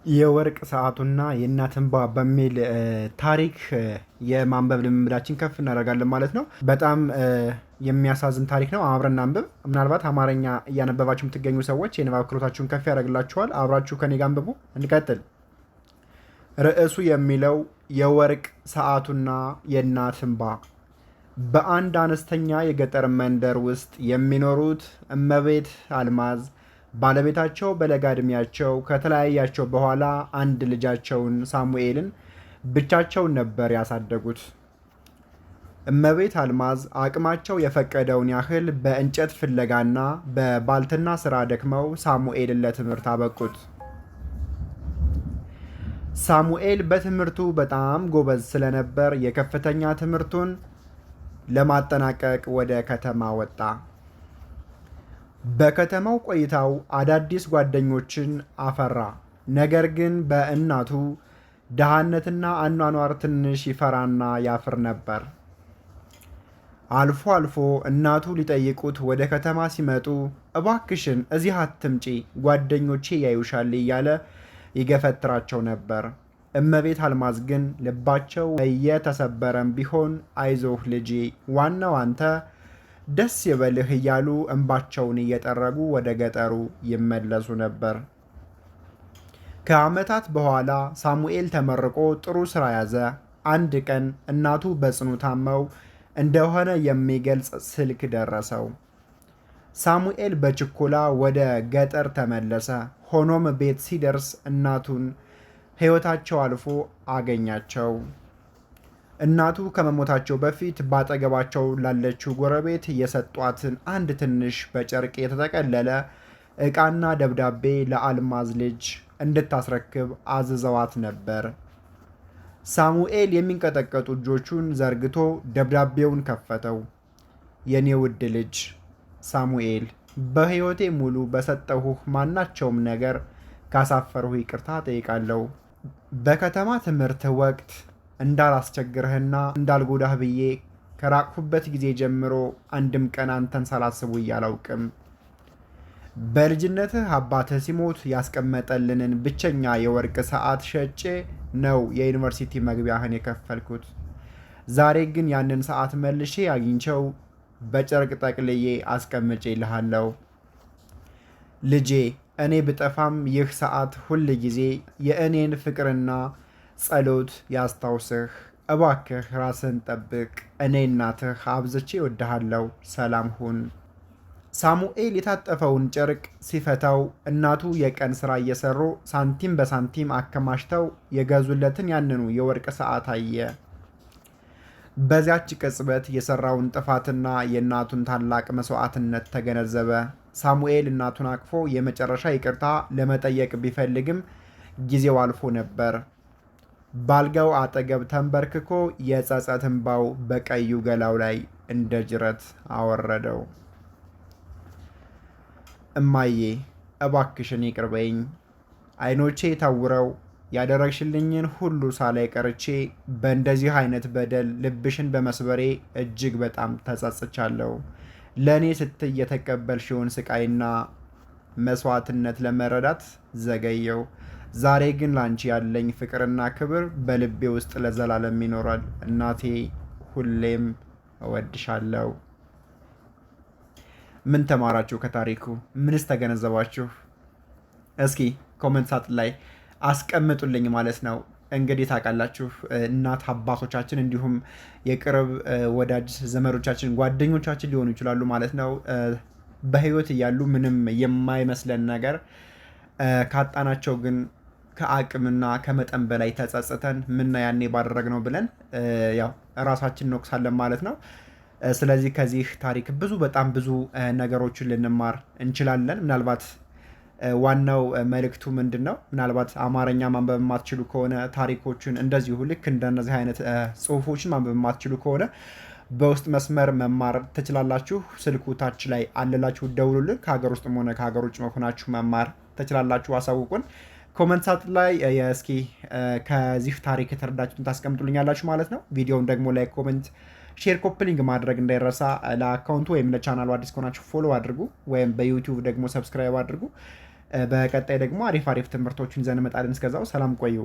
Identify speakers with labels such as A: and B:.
A: የወርቅ ሰዓቱና የእናት እንባ በሚል ታሪክ የማንበብ ልምምዳችን ከፍ እናደርጋለን ማለት ነው። በጣም የሚያሳዝን ታሪክ ነው። አብረን እናንብብ። ምናልባት አማርኛ እያነበባችሁ የምትገኙ ሰዎች የንባብ ክህሎታችሁን ከፍ ያደርግላችኋል። አብራችሁ ከኔ ጋር አንብቡ። እንቀጥል። ርዕሱ የሚለው የወርቅ ሰዓቱና የእናት እንባ። በአንድ አነስተኛ የገጠር መንደር ውስጥ የሚኖሩት እመቤት አልማዝ ባለቤታቸው በለጋ ዕድሜያቸው ከተለያያቸው በኋላ አንድ ልጃቸውን ሳሙኤልን ብቻቸውን ነበር ያሳደጉት። እመቤት አልማዝ አቅማቸው የፈቀደውን ያህል በእንጨት ፍለጋና በባልትና ስራ ደክመው ሳሙኤልን ለትምህርት አበቁት። ሳሙኤል በትምህርቱ በጣም ጎበዝ ስለነበር የከፍተኛ ትምህርቱን ለማጠናቀቅ ወደ ከተማ ወጣ። በከተማው ቆይታው አዳዲስ ጓደኞችን አፈራ። ነገር ግን በእናቱ ድሃነትና አኗኗር ትንሽ ይፈራና ያፍር ነበር። አልፎ አልፎ እናቱ ሊጠይቁት ወደ ከተማ ሲመጡ እባክሽን እዚህ አትምጪ፣ ጓደኞቼ ያዩሻል እያለ ይገፈትራቸው ነበር። እመቤት አልማዝ ግን ልባቸው እየተሰበረም ቢሆን አይዞህ ልጄ፣ ዋናው አንተ ደስ ይበልህ እያሉ እንባቸውን እየጠረጉ ወደ ገጠሩ ይመለሱ ነበር። ከዓመታት በኋላ ሳሙኤል ተመርቆ ጥሩ ስራ ያዘ። አንድ ቀን እናቱ በጽኑ ታመው እንደሆነ የሚገልጽ ስልክ ደረሰው። ሳሙኤል በችኮላ ወደ ገጠር ተመለሰ። ሆኖም ቤት ሲደርስ እናቱን ሕይወታቸው አልፎ አገኛቸው። እናቱ ከመሞታቸው በፊት ባጠገባቸው ላለችው ጎረቤት የሰጧትን አንድ ትንሽ በጨርቅ የተጠቀለለ ዕቃና ደብዳቤ ለአልማዝ ልጅ እንድታስረክብ አዝዘዋት ነበር። ሳሙኤል የሚንቀጠቀጡ እጆቹን ዘርግቶ ደብዳቤውን ከፈተው። የኔ ውድ ልጅ ሳሙኤል፣ በሕይወቴ ሙሉ በሰጠሁህ ማናቸውም ነገር ካሳፈርሁ ይቅርታ ጠይቃለሁ። በከተማ ትምህርት ወቅት እንዳላስቸግርህና እንዳልጎዳህ ብዬ ከራቅሁበት ጊዜ ጀምሮ አንድም ቀን አንተን ሳላስቡ እያላውቅም። በልጅነትህ አባትህ ሲሞት ያስቀመጠልንን ብቸኛ የወርቅ ሰዓት ሸጬ ነው የዩኒቨርሲቲ መግቢያህን የከፈልኩት። ዛሬ ግን ያንን ሰዓት መልሼ አግኝቸው በጨርቅ ጠቅልዬ አስቀምጬልሃለሁ። ልጄ፣ እኔ ብጠፋም ይህ ሰዓት ሁል ጊዜ የእኔን ፍቅርና ጸሎት ያስታውስህ። እባክህ ራስን ጠብቅ። እኔ እናትህ አብዝቼ እወድሃለሁ። ሰላም ሁን። ሳሙኤል የታጠፈውን ጨርቅ ሲፈታው እናቱ የቀን ሥራ እየሰሩ ሳንቲም በሳንቲም አከማችተው የገዙለትን ያንኑ የወርቅ ሰዓት አየ። በዚያች ቅጽበት የሠራውን ጥፋትና የእናቱን ታላቅ መሥዋዕትነት ተገነዘበ። ሳሙኤል እናቱን አቅፎ የመጨረሻ ይቅርታ ለመጠየቅ ቢፈልግም ጊዜው አልፎ ነበር። ባልጋው አጠገብ ተንበርክኮ የጸጸት እንባው በቀዩ ገላው ላይ እንደ ጅረት አወረደው። እማዬ፣ እባክሽን ይቅር በይኝ። ዓይኖቼ ታውረው ያደረግሽልኝን ሁሉ ሳላይ ቀርቼ በእንደዚህ አይነት በደል ልብሽን በመስበሬ እጅግ በጣም ተጸጽቻለሁ። ለእኔ ስትይ የተቀበልሽውን ስቃይና መስዋዕትነት ለመረዳት ዘገየው። ዛሬ ግን ላንቺ ያለኝ ፍቅርና ክብር በልቤ ውስጥ ለዘላለም ይኖራል። እናቴ፣ ሁሌም እወድሻለሁ። ምን ተማራችሁ ከታሪኩ? ምንስ ተገነዘባችሁ? እስኪ ኮመንት ሳጥን ላይ አስቀምጡልኝ ማለት ነው። እንግዲህ ታውቃላችሁ እናት አባቶቻችን እንዲሁም የቅርብ ወዳጅ ዘመዶቻችን ጓደኞቻችን ሊሆኑ ይችላሉ ማለት ነው። በህይወት እያሉ ምንም የማይመስለን ነገር ካጣናቸው ግን ከአቅምና ከመጠን በላይ ተጸጽተን ምና ያኔ ባደረግነው ብለን ያው ራሳችን እንወቅሳለን ማለት ነው። ስለዚህ ከዚህ ታሪክ በጣም ብዙ ነገሮችን ልንማር እንችላለን። ምናልባት ዋናው መልእክቱ ምንድን ነው? ምናልባት አማርኛ ማንበብ የማትችሉ ከሆነ ታሪኮችን እንደዚሁ ልክ እንደነዚህ አይነት ጽሁፎችን ማንበብ የማትችሉ ከሆነ በውስጥ መስመር መማር ትችላላችሁ። ስልኩ ታች ላይ አለላችሁ፣ ደውሉልን። ከሀገር ውስጥም ሆነ ከሀገር ውጭ መሆናችሁ መማር ትችላላችሁ። አሳውቁን። ኮመንት ሳጥን ላይ እስኪ ከዚህ ታሪክ የተረዳችሁትን ታስቀምጡልኛላችሁ ማለት ነው። ቪዲዮውን ደግሞ ላይ ኮመንት፣ ሼር፣ ኮፕሊንግ ማድረግ እንዳይረሳ። ለአካውንቱ ወይም ለቻናሉ አዲስ ከሆናችሁ ፎሎ አድርጉ፣ ወይም በዩቲዩብ ደግሞ ሰብስክራይብ አድርጉ። በቀጣይ ደግሞ አሪፍ አሪፍ ትምህርቶችን ይዘን እንመጣለን። እስከዛው ሰላም ቆዩ።